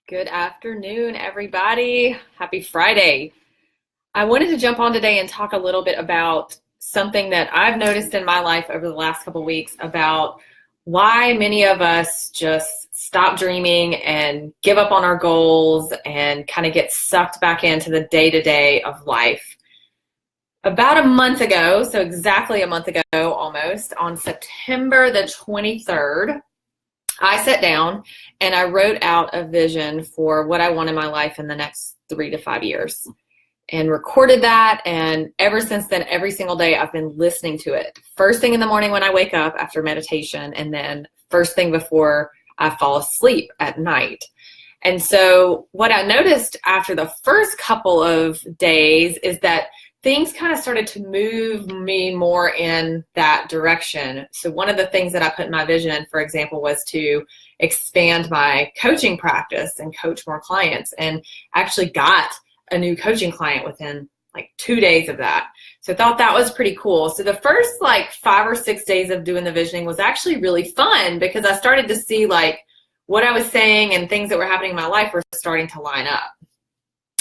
Good afternoon, everybody. Happy Friday. I wanted to jump on today and talk a little bit about something that I've noticed in my life over the last couple of weeks about why many of us just stop dreaming and give up on our goals and kind of get sucked back into the day-to-day of life. About a month ago, so exactly a month ago almost, on September the 23rd, I sat down and I wrote out a vision for what I want in my life in the next 3 to 5 years and recorded that. And ever since then, every single day, I've been listening to it. First thing in the morning when I wake up after meditation, and then first thing before I fall asleep at night. And so what I noticed after the first couple of days is that things kind of started to move me more in that direction. So one of the things that I put in my vision, for example, was to expand my coaching practice and coach more clients, and actually got a new coaching client within like 2 days of that. So I thought that was pretty cool. So the first like 5 or 6 days of doing the visioning was actually really fun because I started to see like what I was saying and things that were happening in my life were starting to line up.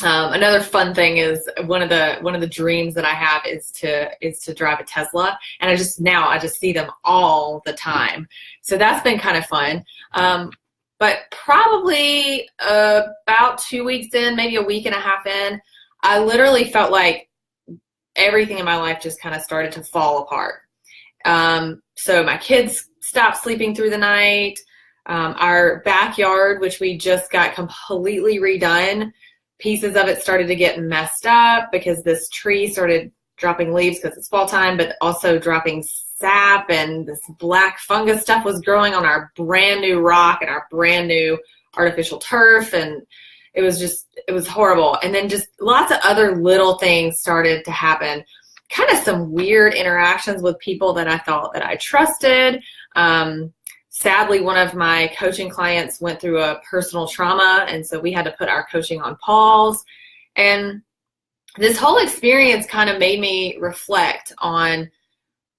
Another fun thing is one of the dreams that I have is to drive a Tesla, and I just see them all the time. So that's been kind of fun. But probably about 2 weeks in, maybe a week and a half in, I literally felt like everything in my life just kind of started to fall apart. So my kids stopped sleeping through the night. Our backyard, which we just got completely redone, pieces of it started to get messed up because this tree started dropping leaves because it's fall time, but also dropping sap, and this black fungus stuff was growing on our brand new rock and our brand new artificial turf. And it was horrible. And then just lots of other little things started to happen, kind of some weird interactions with people that I thought that I trusted. Sadly, one of my coaching clients went through a personal trauma, and so we had to put our coaching on pause. And this whole experience kind of made me reflect on,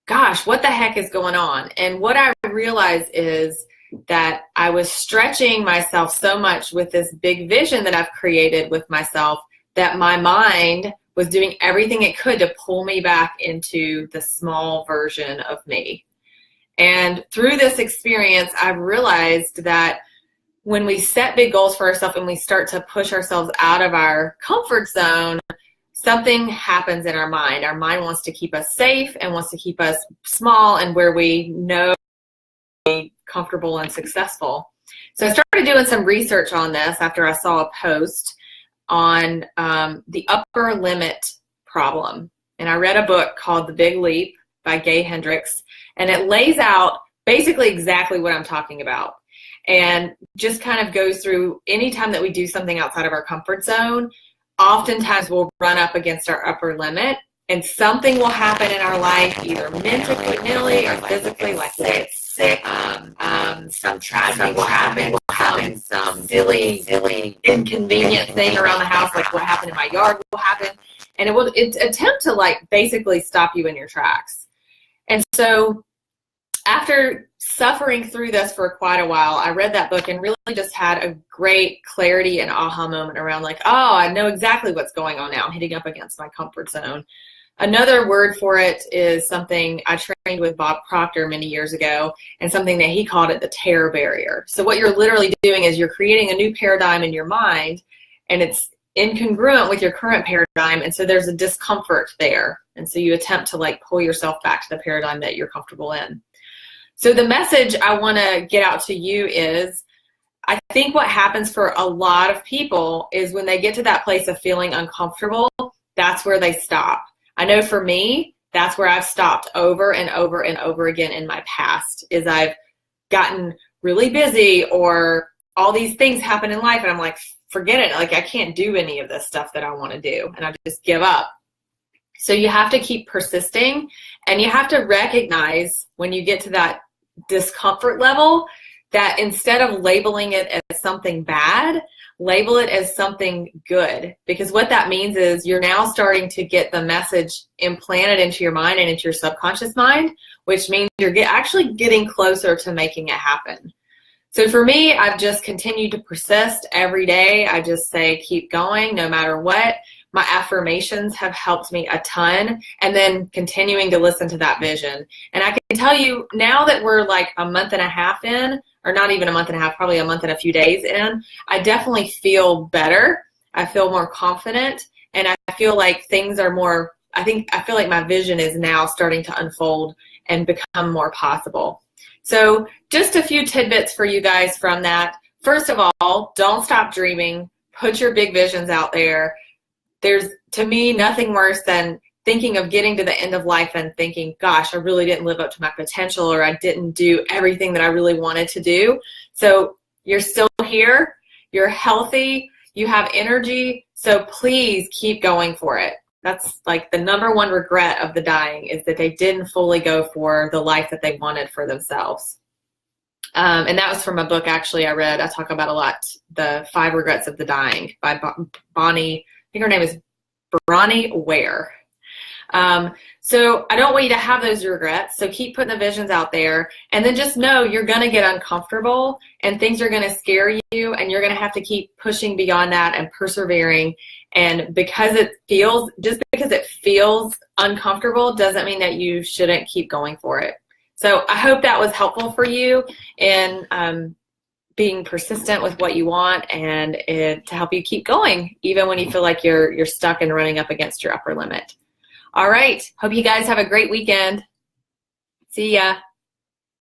gosh, what the heck is going on? And what I realized is that I was stretching myself so much with this big vision that I've created with myself that my mind was doing everything it could to pull me back into the small version of me. And through this experience, I've realized that when we set big goals for ourselves and we start to push ourselves out of our comfort zone, something happens in our mind. Our mind wants to keep us safe and wants to keep us small and where we know we're comfortable and successful. So I started doing some research on this after I saw a post on the upper limit problem. And I read a book called The Big Leap by Gay Hendricks. And it lays out basically exactly what I'm talking about, and just kind of goes through any time that we do something outside of our comfort zone, oftentimes we'll run up against our upper limit, and something will happen in our life, either mentally or physically, like say it's sick, some tragedy will happen, some silly, inconvenient thing around the house, like what happened in my yard will happen, and it's attempt to like basically stop you in your tracks. And so after suffering through this for quite a while, I read that book and really just had a great clarity and aha moment around like, oh, I know exactly what's going on now. I'm hitting up against my comfort zone. Another word for it is something I trained with Bob Proctor many years ago, and something that he called it the terror barrier. So what you're literally doing is you're creating a new paradigm in your mind, and it's incongruent with your current paradigm, and so there's a discomfort there, and so you attempt to like pull yourself back to the paradigm that you're comfortable in. So the message I want to get out to you is, I think what happens for a lot of people is when they get to that place of feeling uncomfortable, that's where they stop. I know for me, that's where I've stopped over and over and over again in my past, is I've gotten really busy or all these things happen in life and I'm like, forget it. Like I can't do any of this stuff that I want to do, and I just give up. So you have to keep persisting, and you have to recognize when you get to that discomfort level that instead of labeling it as something bad, label it as something good. Because what that means is you're now starting to get the message implanted into your mind and into your subconscious mind, which means you're actually getting closer to making it happen. So for me, I've just continued to persist every day. I just say, keep going no matter what. My affirmations have helped me a ton, and then continuing to listen to that vision. And I can tell you now that we're like a month and a half in, or not even a month and a half, probably a month and a few days in, I definitely feel better. I feel more confident, and I feel like things are more, I feel like my vision is now starting to unfold and become more possible. So just a few tidbits for you guys from that. First of all, don't stop dreaming. Put your big visions out there. There's, to me, nothing worse than thinking of getting to the end of life and thinking, gosh, I really didn't live up to my potential, or I didn't do everything that I really wanted to do. So you're still here. You're healthy. You have energy. So please keep going for it. That's like the number one regret of the dying, is that they didn't fully go for the life that they wanted for themselves. And that was from a book, actually, I read. I talk about a lot, The 5 Regrets of the Dying by Bonnie, I think her name is Bronnie Ware. So I don't want you to have those regrets. So keep putting the visions out there, and then just know you're going to get uncomfortable and things are going to scare you, and you're going to have to keep pushing beyond that and persevering. And because it feels uncomfortable doesn't mean that you shouldn't keep going for it. So I hope that was helpful for you in being persistent with what you want, and to help you keep going even when you feel like you're stuck and running up against your upper limit. All right. Hope you guys have a great weekend. See ya.